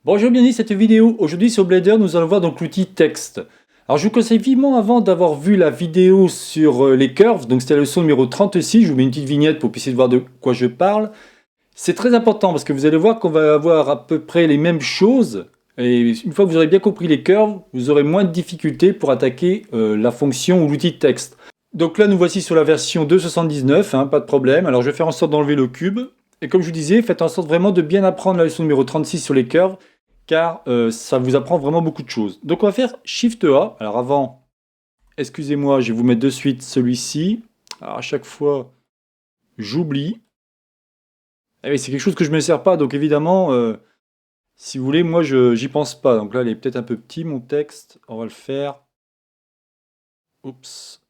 Bonjour, bienvenue dans cette vidéo. Aujourd'hui sur Blender, nous allons voir donc l'outil texte. Alors je vous conseille vivement avant d'avoir vu la vidéo sur les curves, donc c'était la leçon numéro 36, je vous mets une petite vignette pour que vous puissiez voir de quoi je parle. C'est très important parce que vous allez voir qu'on va avoir à peu près les mêmes choses, et une fois que vous aurez bien compris les curves, vous aurez moins de difficultés pour attaquer la fonction ou l'outil texte. Donc là nous voici sur la version 2.79, pas de problème. Alors je vais faire en sorte d'enlever le cube, et comme je vous disais, faites en sorte vraiment de bien apprendre la leçon numéro 36 sur les curves, car ça vous apprend vraiment beaucoup de choses. Donc on va faire Shift A. Alors avant, excusez-moi, je vais vous mettre de suite celui-ci. Alors à chaque fois, j'oublie. Eh oui, c'est quelque chose que je ne me sers pas, donc évidemment, si vous voulez, moi j'y pense pas. Donc là, il est peut-être un peu petit mon texte. On va le faire. Oups.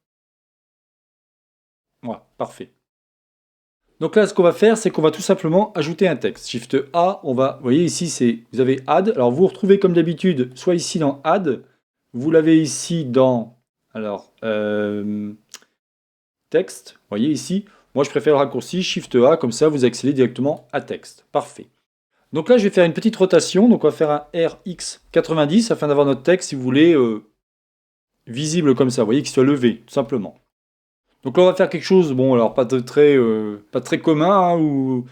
Voilà, parfait. Donc là, ce qu'on va faire, c'est qu'on va tout simplement ajouter un texte. Shift A, on va, vous voyez ici, vous avez Add. Alors vous vous retrouvez comme d'habitude, soit ici dans Add, vous l'avez ici dans, alors, texte, vous voyez ici. Moi, je préfère le raccourci Shift A, comme ça, vous accédez directement à texte. Parfait. Donc là, je vais faire une petite rotation. Donc on va faire un RX90 afin d'avoir notre texte, si vous voulez, visible comme ça. Vous voyez, qu'il soit levé, tout simplement. Donc là, on va faire quelque chose, bon, alors pas très commun, où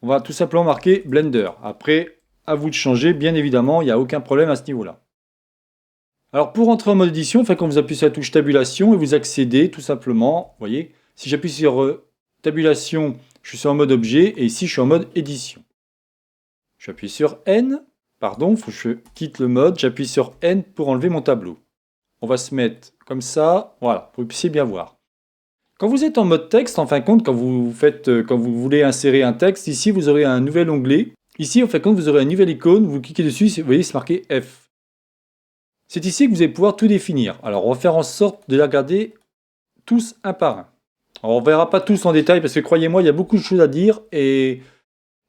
on va tout simplement marquer Blender. Après, à vous de changer, bien évidemment, il n'y a aucun problème à ce niveau-là. Alors pour entrer en mode édition, quand vous appuyez sur la touche tabulation et vous accédez tout simplement, vous voyez, si j'appuie sur tabulation, je suis en mode objet, et ici je suis en mode édition. J'appuie sur N, pardon, il faut que je quitte le mode, j'appuie sur N pour enlever mon tableau. On va se mettre comme ça, voilà, pour que vous puissiez bien voir. Quand vous êtes en mode texte, en fin de compte, quand vous voulez insérer un texte, ici vous aurez un nouvel onglet. Ici, en fin de compte, vous aurez une nouvelle icône, vous cliquez dessus, vous voyez, c'est marqué F. C'est ici que vous allez pouvoir tout définir. Alors, on va faire en sorte de les regarder tous un par un. Alors, on ne verra pas tous en détail parce que croyez-moi, il y a beaucoup de choses à dire et il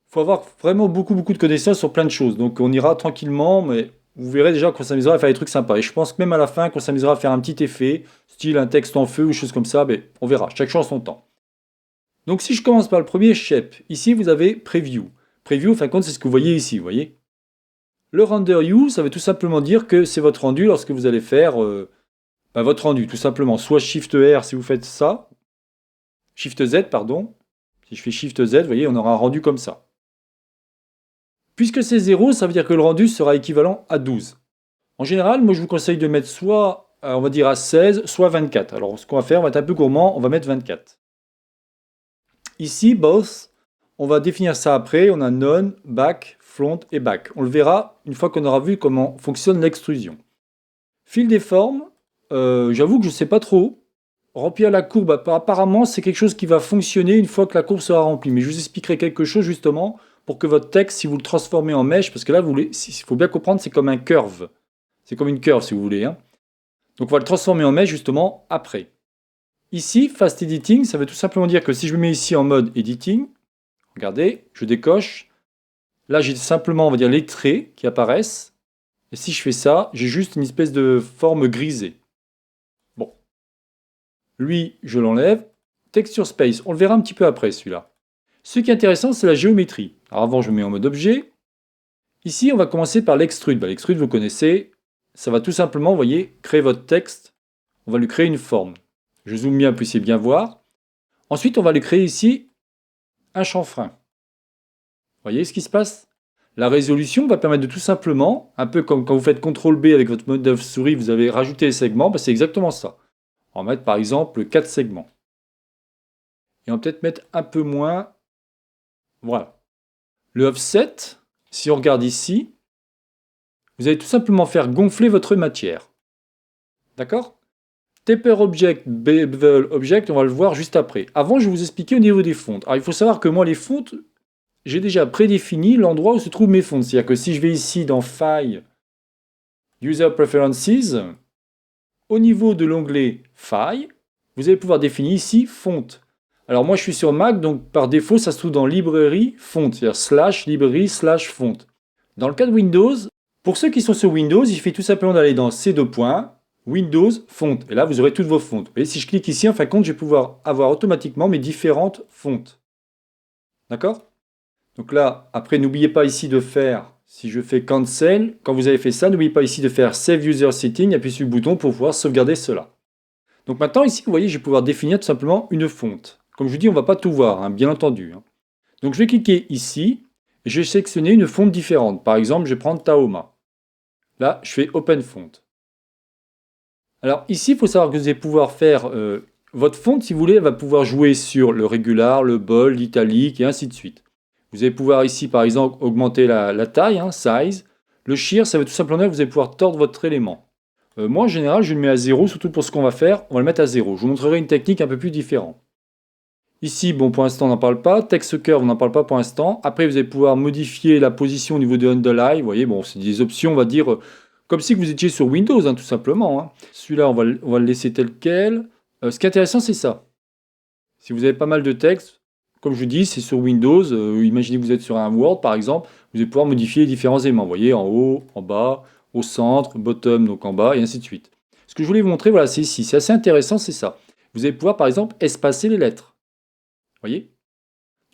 faut avoir vraiment beaucoup de connaissances sur plein de choses. Donc, on ira tranquillement, mais vous verrez déjà qu'on s'amusera à faire des trucs sympas. Et je pense que même à la fin, qu'on s'amusera à faire un petit effet, style un texte en feu ou chose comme ça, mais on verra, chaque chose en son temps. Donc si je commence par le premier shape, ici vous avez Preview. Preview, en fin de compte, c'est ce que vous voyez ici, vous voyez. Le Render You, ça veut tout simplement dire que c'est votre rendu lorsque vous allez faire votre rendu, tout simplement. Soit Shift R si vous faites ça, Shift Z, pardon. Si je fais Shift Z, vous voyez, on aura un rendu comme ça. Puisque c'est 0, ça veut dire que le rendu sera équivalent à 12. En général, moi je vous conseille de mettre soit, on va dire à 16, soit 24. Alors ce qu'on va faire, on va être un peu gourmand, on va mettre 24. Ici, both, on va définir ça après. On a none, back, front et back. On le verra une fois qu'on aura vu comment fonctionne l'extrusion. Fil des formes, j'avoue que je ne sais pas trop. Remplir la courbe, apparemment, c'est quelque chose qui va fonctionner une fois que la courbe sera remplie. Mais je vous expliquerai quelque chose justement pour que votre texte, si vous le transformez en mèche, parce que là, il faut bien comprendre, c'est comme un curve. C'est comme une curve, si vous voulez. Donc, on va le transformer en mèche justement après. Ici, Fast Editing, ça veut tout simplement dire que si je me mets ici en mode Editing, regardez, je décoche. Là, j'ai simplement, on va dire, les traits qui apparaissent. Et si je fais ça, j'ai juste une espèce de forme grisée. Bon. Lui, je l'enlève. Texture Space, on le verra un petit peu après, celui-là. Ce qui est intéressant, c'est la géométrie. Alors avant, je me mets en mode objet. Ici, on va commencer par l'extrude. L'extrude, vous connaissez. Ça va tout simplement, vous voyez, créer votre texte. On va lui créer une forme. Je zoome bien, pour que vous puissiez bien voir. Ensuite, on va lui créer ici un chanfrein. Vous voyez ce qui se passe? La résolution va permettre de tout simplement, un peu comme quand vous faites CTRL B avec votre mode de souris, vous avez rajouté les segments, c'est exactement ça. On va mettre par exemple 4 segments. Et on va peut-être mettre un peu moins. Voilà. Le offset, si on regarde ici, vous allez tout simplement faire gonfler votre matière. D'accord? Taper Object, Bevel Object, on va le voir juste après. Avant, je vais vous expliquer au niveau des fontes. Alors, il faut savoir que moi, les fontes, j'ai déjà prédéfini l'endroit où se trouvent mes fontes. C'est-à-dire que si je vais ici dans File, User Preferences, au niveau de l'onglet File, vous allez pouvoir définir ici Fonte. Alors moi je suis sur Mac, donc par défaut ça se trouve dans Librairie Fonte, c'est-à-dire slash librairie slash fonte. Dans le cas de Windows, pour ceux qui sont sur Windows, il suffit tout simplement d'aller dans ces deux points, Windows, fonte, et là vous aurez toutes vos fontes. Vous voyez, si je clique ici, en fin de compte, je vais pouvoir avoir automatiquement mes différentes fontes. D'accord? Donc là, après, n'oubliez pas ici de faire, Si je fais Cancel, quand vous avez fait ça, n'oubliez pas ici de faire Save User Setting, appuyez sur le bouton pour pouvoir sauvegarder cela. Donc maintenant, ici, vous voyez, je vais pouvoir définir tout simplement une fonte. Comme je vous dis, on ne va pas tout voir, hein, bien entendu. Donc je vais cliquer ici, et je vais sélectionner une fonte différente. Par exemple, je vais prendre Tahoma. Là, je fais Open Font. Alors ici, il faut savoir que vous allez pouvoir faire votre fonte, si vous voulez, elle va pouvoir jouer sur le régular, le bold, l'italique, et ainsi de suite. Vous allez pouvoir ici, par exemple, augmenter la taille, size. Le shear, ça veut tout simplement dire que vous allez pouvoir tordre votre élément. Moi, en général, je le mets à 0, surtout pour ce qu'on va faire, on va le mettre à 0. Je vous montrerai une technique un peu plus différente. Ici, bon, pour l'instant, on n'en parle pas. Text curve, on n'en parle pas pour l'instant. Après, vous allez pouvoir modifier la position au niveau de underline. Vous voyez, bon, c'est des options, on va dire, comme si vous étiez sur Windows, tout simplement. Celui-là, on va le laisser tel quel. Ce qui est intéressant, c'est ça. Si vous avez pas mal de texte, comme je dis, c'est sur Windows. Imaginez que vous êtes sur un Word, par exemple. Vous allez pouvoir modifier différents éléments. Vous voyez, en haut, en bas, au centre, bottom, donc en bas, et ainsi de suite. Ce que je voulais vous montrer, voilà, c'est ici. C'est assez intéressant, c'est ça. Vous allez pouvoir, par exemple, espacer les lettres. Vous voyez?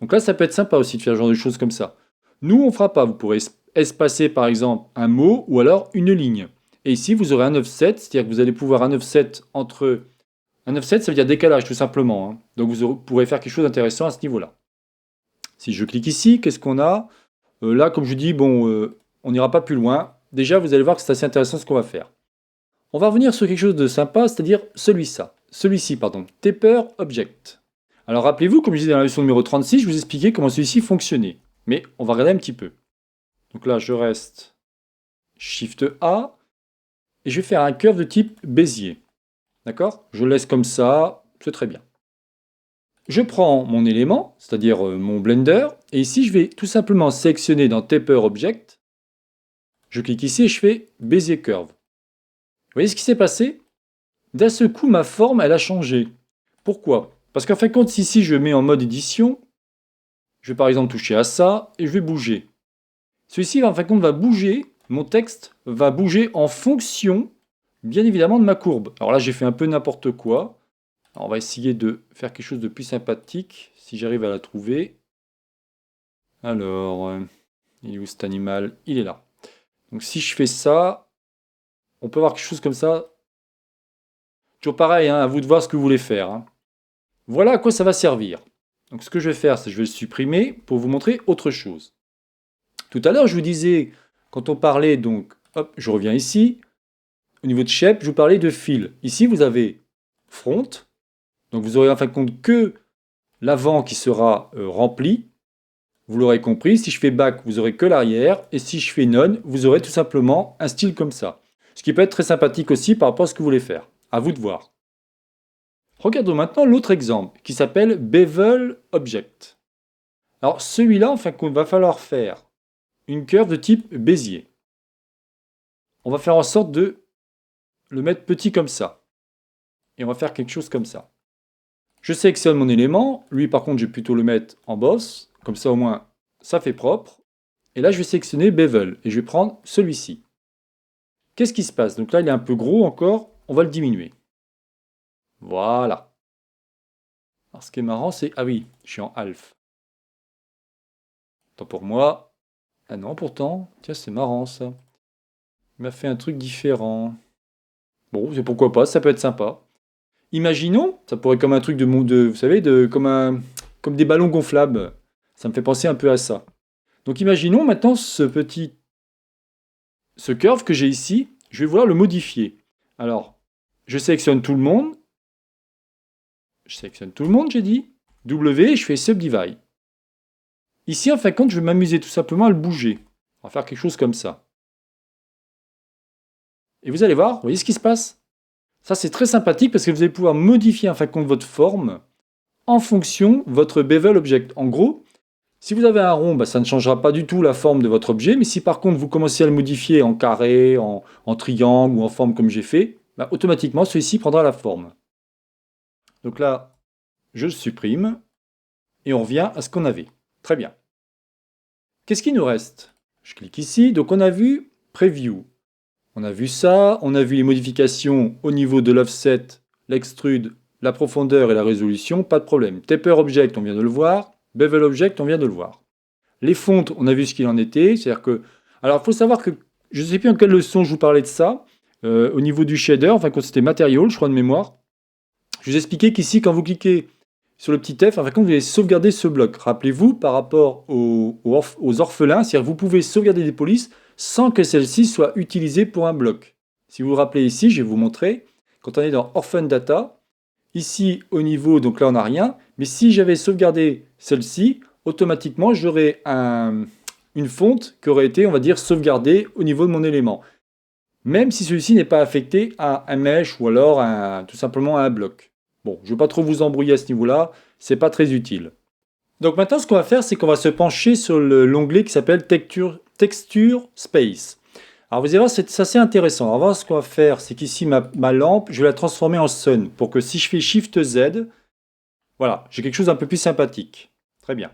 Donc là, ça peut être sympa aussi de faire ce genre de choses comme ça. Nous, on ne fera pas. Vous pourrez espacer, par exemple, un mot ou alors une ligne. Et ici, vous aurez un offset, c'est-à-dire que vous allez pouvoir un offset entre... Un offset, ça veut dire décalage, tout simplement. Donc vous pourrez faire quelque chose d'intéressant à ce niveau-là. Si je clique ici, qu'est-ce qu'on a? Là, comme je dis, bon, on n'ira pas plus loin. Déjà, vous allez voir que c'est assez intéressant ce qu'on va faire. On va revenir sur quelque chose de sympa, c'est-à-dire celui-ci, pardon, Taper Object. Alors rappelez-vous, comme je disais dans la leçon numéro 36, je vous expliquais comment celui-ci fonctionnait. Mais on va regarder un petit peu. Donc là, je reste Shift A et je vais faire un curve de type Bézier. D'accord? Je le laisse comme ça, c'est très bien. Je prends mon élément, c'est-à-dire mon Blender, et ici je vais tout simplement sélectionner dans Taper Object. Je clique ici et je fais Bézier Curve. Vous voyez ce qui s'est passé? D'un seul coup, ma forme, elle a changé. Pourquoi? Parce qu'en fin de compte, ici je mets en mode édition, je vais par exemple toucher à ça et je vais bouger. Celui-ci, en fin de compte, va bouger, mon texte va bouger en fonction, bien évidemment, de ma courbe. Alors là, j'ai fait un peu n'importe quoi. Alors, on va essayer de faire quelque chose de plus sympathique, si j'arrive à la trouver. Alors, il est où cet animal? Il est là. Donc si je fais ça, on peut avoir quelque chose comme ça. Toujours pareil, à vous de voir ce que vous voulez faire. Voilà à quoi ça va servir. Donc ce que je vais faire, c'est que je vais le supprimer pour vous montrer autre chose. Tout à l'heure, je vous disais, quand on parlait, donc, hop, je reviens ici, au niveau de shape, je vous parlais de fil. Ici, vous avez front, donc vous aurez en fin de compte que l'avant qui sera rempli. Vous l'aurez compris, si je fais back, vous aurez que l'arrière, et si je fais none, vous aurez tout simplement un style comme ça. Ce qui peut être très sympathique aussi par rapport à ce que vous voulez faire. À vous de voir. Regardons maintenant l'autre exemple, qui s'appelle Bevel Object. Alors celui-là, en fin de compte, va falloir faire une curve de type Bézier. On va faire en sorte de le mettre petit comme ça. Et on va faire quelque chose comme ça. Je sélectionne mon élément. Lui, par contre, je vais plutôt le mettre en boss. Comme ça, au moins, ça fait propre. Et là, je vais sélectionner Bevel. Et je vais prendre celui-ci. Qu'est-ce qui se passe? Donc là, il est un peu gros encore. On va le diminuer. Voilà. Alors, ce qui est marrant, c'est... Ah oui, je suis en half. Tant pour moi. Ah non, pourtant. Tiens, c'est marrant, ça. Il m'a fait un truc différent. Bon, c'est pourquoi pas, ça peut être sympa. Imaginons, ça pourrait être comme un truc vous savez, comme des ballons gonflables. Ça me fait penser un peu à ça. Donc imaginons maintenant ce curve que j'ai ici, je vais vouloir le modifier. Alors, je sélectionne tout le monde. Je sélectionne tout le monde, j'ai dit. W, et je fais Subdivide. Ici, en fin de compte, je vais m'amuser tout simplement à le bouger. On va faire quelque chose comme ça. Et vous allez voir, vous voyez ce qui se passe? Ça, c'est très sympathique parce que vous allez pouvoir modifier en fin de compte votre forme en fonction de votre bevel object. En gros, si vous avez un rond, ça ne changera pas du tout la forme de votre objet, mais si par contre vous commencez à le modifier en carré, en triangle ou en forme comme j'ai fait, automatiquement celui-ci prendra la forme. Donc là, je le supprime et on revient à ce qu'on avait. Très bien. Qu'est-ce qui nous reste? Je clique ici, donc on a vu Preview. On a vu ça, on a vu les modifications au niveau de l'offset, l'extrude, la profondeur et la résolution, pas de problème. Taper Object, on vient de le voir. Bevel Object, on vient de le voir. Les fontes, on a vu ce qu'il en était, c'est-à-dire que Alors, il faut savoir que je ne sais plus en quelle leçon je vous parlais de ça. Au niveau du shader, enfin quand c'était Material, je crois de mémoire, je vous expliquais qu'ici, quand vous cliquez sur le petit F, enfin, quand vous allez sauvegarder ce bloc. Rappelez-vous, par rapport aux orphelins, c'est-à-dire que vous pouvez sauvegarder des polices sans que celles-ci soient utilisées pour un bloc. Si vous vous rappelez ici, je vais vous montrer, quand on est dans Orphan Data, ici au niveau, donc là on n'a rien, mais si j'avais sauvegardé celle-ci, automatiquement j'aurais une fonte qui aurait été, on va dire, sauvegardée au niveau de mon élément. Même si celui-ci n'est pas affecté à un mesh ou alors tout simplement à un bloc. Bon, je ne vais pas trop vous embrouiller à ce niveau-là, c'est pas très utile. Donc maintenant, ce qu'on va faire, c'est qu'on va se pencher sur l'onglet qui s'appelle Texture Space. Alors vous allez voir, c'est assez intéressant. Alors, on va voir ce qu'on va faire, c'est qu'ici, ma lampe, je vais la transformer en sun, pour que si je fais Shift Z, voilà, j'ai quelque chose d'un peu plus sympathique. Très bien.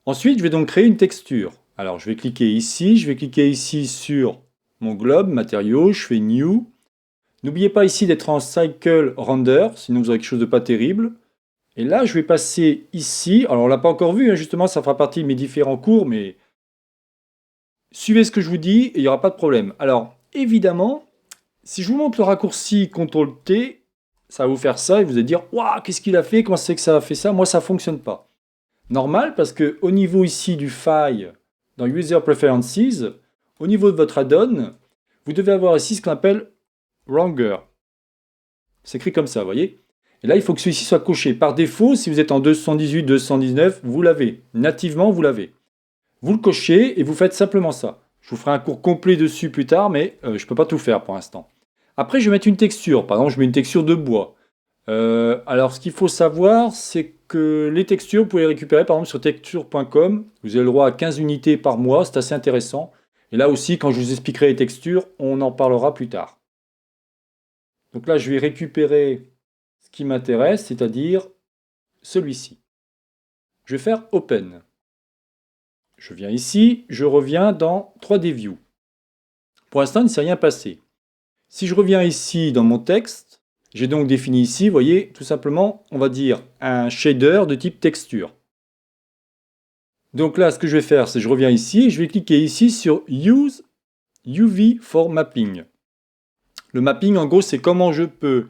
Ensuite, je vais donc créer une texture. Alors je vais cliquer ici sur mon globe, matériaux, je fais New. N'oubliez pas ici d'être en Cycle Render, sinon vous aurez quelque chose de pas terrible. Et là, je vais passer ici. Alors, on l'a pas encore vu, hein, justement, ça fera partie de mes différents cours, mais suivez ce que je vous dis et il n'y aura pas de problème. Alors, évidemment, si je vous montre le raccourci CTRL-T, ça va vous faire ça et vous allez dire « Waouh, qu'est-ce qu'il a fait? Comment c'est que ça a fait ça ?» Moi, ça ne fonctionne pas. Normal, parce qu'au niveau ici du file, dans User Preferences, au niveau de votre add-on, vous devez avoir ici ce qu'on appelle Wranger. C'est écrit comme ça, vous voyez. Et là, il faut que celui-ci soit coché. Par défaut, si vous êtes en 218, 219, vous l'avez. Nativement, vous l'avez. Vous le cochez et vous faites simplement ça. Je vous ferai un cours complet dessus plus tard, mais je ne peux pas tout faire pour l'instant. Après, je vais mettre une texture. Par exemple, je mets une texture de bois. Alors, ce qu'il faut savoir, c'est que les textures, vous pouvez les récupérer par exemple sur texture.com. Vous avez le droit à 15 unités par mois, c'est assez intéressant. Et là aussi, quand je vous expliquerai les textures, on en parlera plus tard. Donc là, je vais récupérer ce qui m'intéresse, c'est-à-dire celui-ci. Je vais faire Open. Je viens ici, je reviens dans 3D View. Pour l'instant, il ne s'est rien passé. Si je reviens ici dans mon texte, j'ai donc défini ici, vous voyez, tout simplement, on va dire un shader de type texture. Donc là, ce que je vais faire, c'est que je reviens ici, et je vais cliquer ici sur Use UV for Mapping. Le mapping, en gros, c'est comment je peux,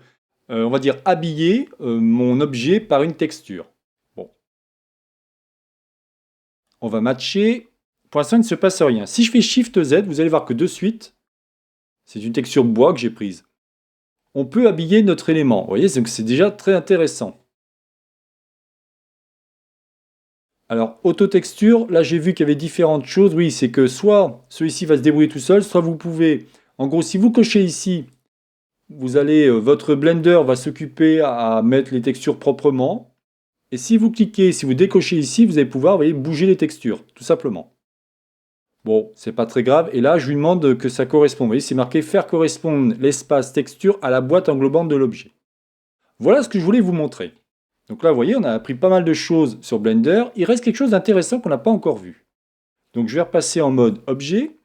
on va dire, habiller mon objet par une texture. Bon. On va matcher. Pour l'instant, il ne se passe rien. Si je fais Shift Z, vous allez voir que de suite, c'est une texture bois que j'ai prise. On peut habiller notre élément. Vous voyez, c'est déjà très intéressant. Alors, auto-texture, là j'ai vu qu'il y avait différentes choses. Oui, c'est que soit celui-ci va se débrouiller tout seul, soit vous pouvez... En gros, si vous cochez ici, vous allez, votre Blender va s'occuper à mettre les textures proprement. Et si vous cliquez, si vous décochez ici, vous allez pouvoir, vous voyez, bouger les textures, tout simplement. Bon, c'est pas très grave. Et là, je lui demande que ça corresponde. Vous voyez, c'est marqué faire correspondre l'espace texture à la boîte englobante de l'objet. Voilà ce que je voulais vous montrer. Donc là, vous voyez, on a appris pas mal de choses sur Blender. Il reste quelque chose d'intéressant qu'on n'a pas encore vu. Donc je vais repasser en mode objet.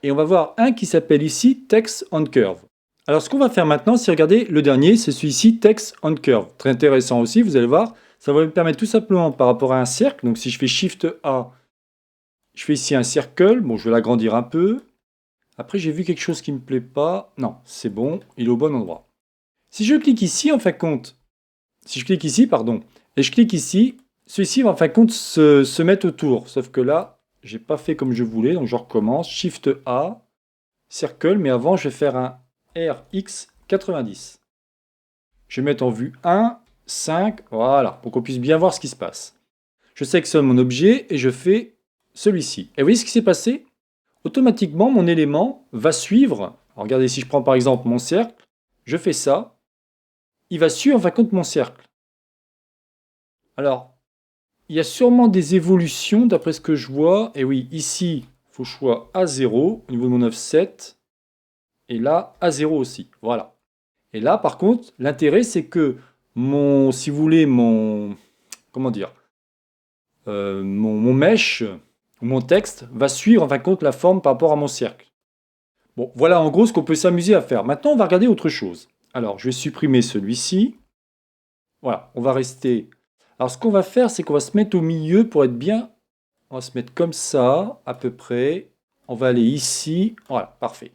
Et on va voir un qui s'appelle ici Text on Curve. Alors ce qu'on va faire maintenant, c'est regarder le dernier, c'est celui-ci Text on Curve. Très intéressant aussi, vous allez voir. Ça va me permettre tout simplement par rapport à un cercle. Donc si je fais Shift A, je fais ici un cercle. Bon, je vais l'agrandir un peu. Après, j'ai vu quelque chose qui ne me plaît pas. Non, c'est bon, il est au bon endroit. Si je clique ici, en fin de compte, si je clique ici, pardon, et je clique ici, celui-ci va en fin de compte se mettre autour. Sauf que là, j'ai pas fait comme je voulais, donc je recommence. Shift A, Circle, mais avant, je vais faire un RX 90. Je vais mettre en vue 1, 5, voilà, pour qu'on puisse bien voir ce qui se passe. Je sélectionne mon objet et je fais celui-ci. Et vous voyez ce qui s'est passé? Automatiquement, mon élément va suivre. Alors, regardez, si je prends par exemple mon cercle, je fais ça, il va suivre en fin de compte mon cercle. Alors, il y a sûrement des évolutions d'après ce que je vois. Et oui, ici, il faut que je sois à 0 au niveau de mon offset. Et là, à 0 aussi. Voilà. Et là, par contre, l'intérêt, c'est que si vous voulez, comment dire, mon mesh, mon texte, va suivre en fin de compte la forme par rapport à mon cercle. Bon, voilà en gros ce qu'on peut s'amuser à faire. Maintenant, on va regarder autre chose. Alors, je vais supprimer celui-ci. Voilà, on va rester. Alors, ce qu'on va faire, c'est qu'on va se mettre au milieu pour être bien, On va se mettre comme ça, à peu près. On va aller ici. Voilà, parfait.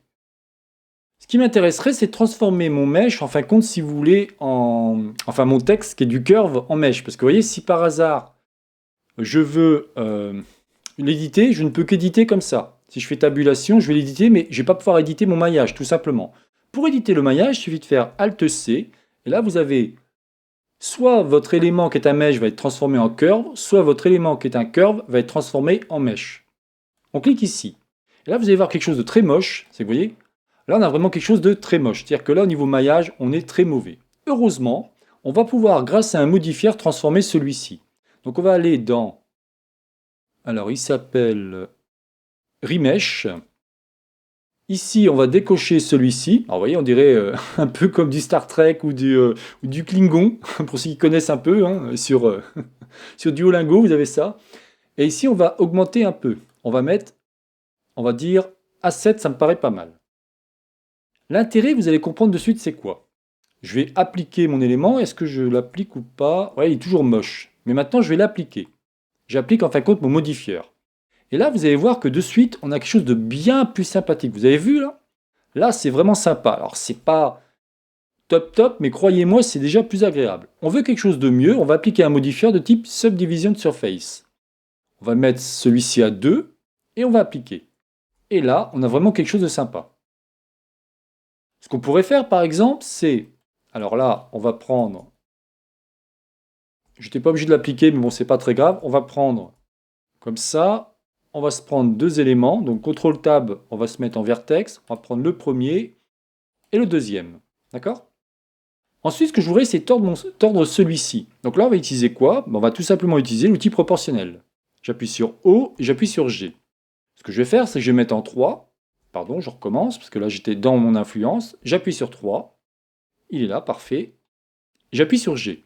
Ce qui m'intéresserait, c'est de transformer mon mesh, en fin de compte, si vous voulez, enfin mon texte qui est du curve en mesh. Parce que vous voyez, si par hasard, je veux l'éditer, je ne peux qu'éditer comme ça. Si je fais tabulation, je vais l'éditer, mais je ne vais pas pouvoir éditer mon maillage, tout simplement. Pour éditer le maillage, il suffit de faire Alt-C. Et là, vous avez soit votre élément qui est un mesh va être transformé en curve, soit votre élément qui est un curve va être transformé en mesh. On clique ici. Et là, vous allez voir quelque chose de très moche. C'est que vous voyez, là, on a vraiment quelque chose de très moche. C'est-à-dire que là, au niveau maillage, on est très mauvais. Heureusement, on va pouvoir, grâce à un modifier, transformer celui-ci. Donc, on va aller dans... Alors, il s'appelle Remesh. Ici, on va décocher celui-ci. Alors, vous voyez, on dirait un peu comme du Star Trek ou du Klingon, pour ceux qui connaissent un peu, hein, sur Duolingo, vous avez ça. Et ici, on va augmenter un peu. On va mettre, on va dire, A7, ça me paraît pas mal. L'intérêt, vous allez comprendre de suite, c'est quoi? Je vais appliquer mon élément. Est-ce que je l'applique ou pas? Ouais, il est toujours moche. Mais maintenant, je vais l'appliquer. J'applique en fin de compte mon modifieur. Et là, vous allez voir que de suite, on a quelque chose de bien plus sympathique. Vous avez vu là? Là, c'est vraiment sympa. Alors, c'est pas top top, mais croyez-moi, c'est déjà plus agréable. On veut quelque chose de mieux, on va appliquer un modifieur de type Subdivision Surface. On va mettre celui-ci à 2 et on va appliquer. Et là, on a vraiment quelque chose de sympa. Ce qu'on pourrait faire, par exemple, c'est... Alors là, on va prendre... Je n'étais pas obligé de l'appliquer, mais bon, c'est pas très grave. On va prendre comme ça. On va se prendre deux éléments. Donc, CTRL-TAB, on va se mettre en vertex. On va prendre le premier et le deuxième. D'accord? Ensuite, ce que je voudrais, c'est tordre celui-ci. Donc là, on va utiliser quoi? On va tout simplement utiliser l'outil proportionnel. J'appuie sur O et j'appuie sur G. Ce que je vais faire, c'est que je vais mettre en 3. Pardon, je recommence, parce que là, j'étais dans mon influence. J'appuie sur 3. Il est là, parfait. J'appuie sur G.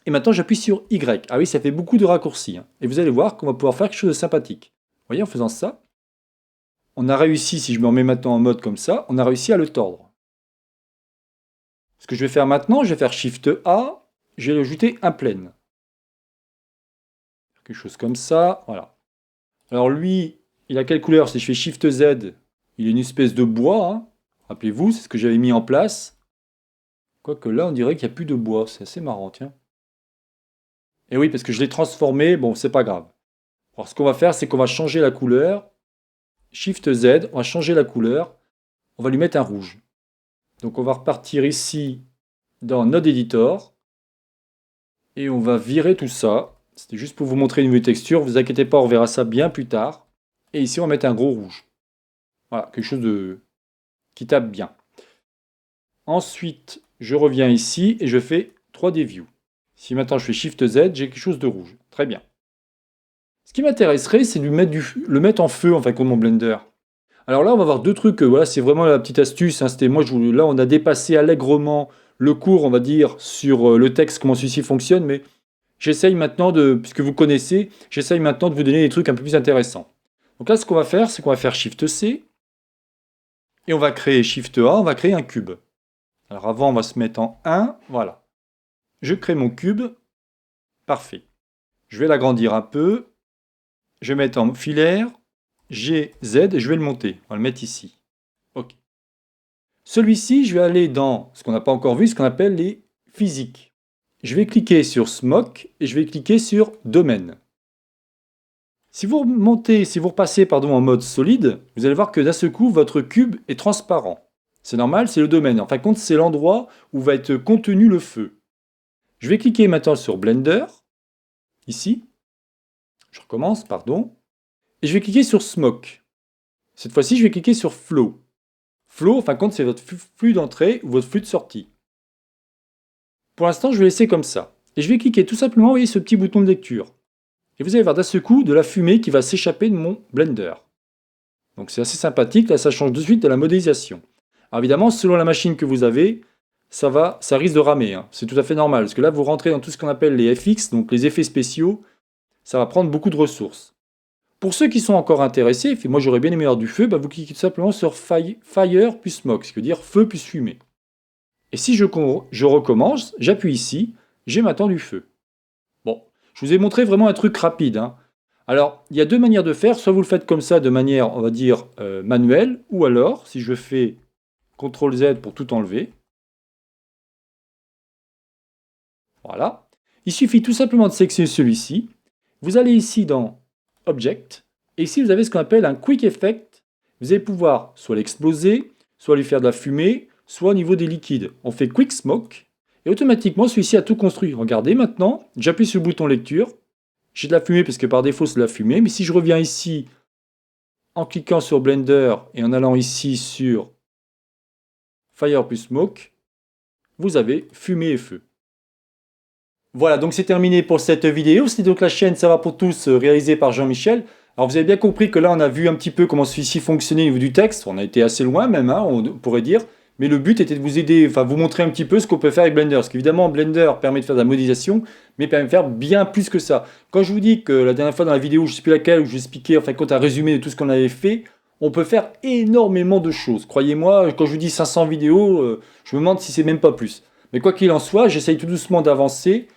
Et maintenant, j'appuie sur Y. Ah oui, ça fait beaucoup de raccourcis. Hein. Et vous allez voir qu'on va pouvoir faire quelque chose de sympathique. Vous voyez, en faisant ça, on a réussi, si je me remets maintenant en mode comme ça, on a réussi à le tordre. Ce que je vais faire maintenant, je vais faire Shift A, je vais ajouter un plane. Quelque chose comme ça, voilà. Alors lui, il a quelle couleur? Si je fais Shift Z, il est une espèce de bois. Hein. Rappelez-vous, c'est ce que j'avais mis en place. Quoique là, on dirait qu'il n'y a plus de bois. C'est assez marrant, tiens. Et oui, parce que je l'ai transformé, bon, c'est pas grave. Alors ce qu'on va faire, c'est qu'on va changer la couleur. Shift Z, on va changer la couleur. On va lui mettre un rouge. Donc on va repartir ici dans Node Editor. Et on va virer tout ça. C'était juste pour vous montrer une nouvelle texture. Ne vous inquiétez pas, on verra ça bien plus tard. Et ici, on va mettre un gros rouge. Voilà, quelque chose qui tape bien. Ensuite, je reviens ici et je fais 3D View. Si maintenant je fais Shift Z, j'ai quelque chose de rouge. Très bien. Ce qui m'intéresserait, c'est de le mettre en feu, en fin de compte, mon Blender. Alors là, on va voir deux trucs. Voilà, c'est vraiment la petite astuce. Hein, là, on a dépassé allègrement le cours, on va dire, sur le texte, comment celui-ci fonctionne, mais j'essaye maintenant puisque vous connaissez, j'essaye maintenant de vous donner des trucs un peu plus intéressants. Donc là, ce qu'on va faire, c'est qu'on va faire Shift C, et on va créer Shift A, on va créer un cube. Alors avant, on va se mettre en 1, voilà. Je crée mon cube, parfait. Je vais l'agrandir un peu, je vais mettre en filaire, G, Z, et je vais le monter. On va le mettre ici. OK. Celui-ci, je vais aller dans ce qu'on n'a pas encore vu, ce qu'on appelle les physiques. Je vais cliquer sur Smoke et je vais cliquer sur Domaine. Si vous repassez en mode solide, vous allez voir que d'un seul coup, votre cube est transparent. C'est normal, c'est le domaine. En fin de compte, c'est l'endroit où va être contenu le feu. Je vais cliquer maintenant sur Blender, ici. Je recommence, pardon. Et je vais cliquer sur Smoke. Cette fois-ci, je vais cliquer sur Flow. Flow, en fin de compte, c'est votre flux d'entrée ou votre flux de sortie. Pour l'instant, je vais laisser comme ça. Et je vais cliquer tout simplement, vous voyez ce petit bouton de lecture. Et vous allez voir d'un seul coup de la fumée qui va s'échapper de mon Blender. Donc c'est assez sympathique, là ça change de suite de la modélisation. Alors évidemment, selon la machine que vous avez, ça risque de ramer. Hein. C'est tout à fait normal, parce que là vous rentrez dans tout ce qu'on appelle les FX, donc les effets spéciaux, ça va prendre beaucoup de ressources. Pour ceux qui sont encore intéressés, moi j'aurais bien aimé avoir du feu, vous cliquez tout simplement sur Fire plus Smoke, ce qui veut dire feu plus fumée. Et si je recommence, j'appuie ici, j'ai maintenant du feu. Bon, je vous ai montré vraiment un truc rapide. Hein. Alors, il y a deux manières de faire. Soit vous le faites comme ça de manière, on va dire, manuelle, ou alors, si je fais CTRL Z pour tout enlever, voilà. Il suffit tout simplement de sélectionner celui-ci. Vous allez ici dans Object, et ici vous avez ce qu'on appelle un Quick Effect. Vous allez pouvoir soit l'exploser, soit lui faire de la fumée, soit au niveau des liquides. On fait Quick Smoke, et automatiquement celui-ci a tout construit. Regardez maintenant, j'appuie sur le bouton lecture, j'ai de la fumée parce que par défaut c'est de la fumée, mais si je reviens ici en cliquant sur Blender et en allant ici sur Fire plus Smoke, vous avez fumée et feu. Voilà, donc c'est terminé pour cette vidéo. C'était donc la chaîne Ça va pour tous, réalisée par Jean-Michel. Alors vous avez bien compris que là on a vu un petit peu comment celui-ci fonctionnait au niveau du texte. On a été assez loin même, hein, on pourrait dire. Mais le but était de vous aider, enfin vous montrer un petit peu ce qu'on peut faire avec Blender. Parce qu'évidemment Blender permet de faire de la modélisation, mais permet de faire bien plus que ça. Quand je vous dis que la dernière fois dans la vidéo, je ne sais plus laquelle, où je vous expliquais, enfin quand un résumé de tout ce qu'on avait fait, on peut faire énormément de choses. Croyez-moi, quand je vous dis 500 vidéos, je me demande si c'est même pas plus. Mais quoi qu'il en soit, j'essaye tout doucement d'avancer.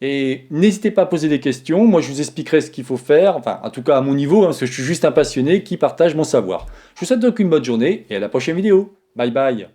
Et n'hésitez pas à poser des questions, moi je vous expliquerai ce qu'il faut faire, enfin en tout cas à mon niveau, hein, parce que je suis juste un passionné qui partage mon savoir. Je vous souhaite donc une bonne journée et à la prochaine vidéo. Bye bye.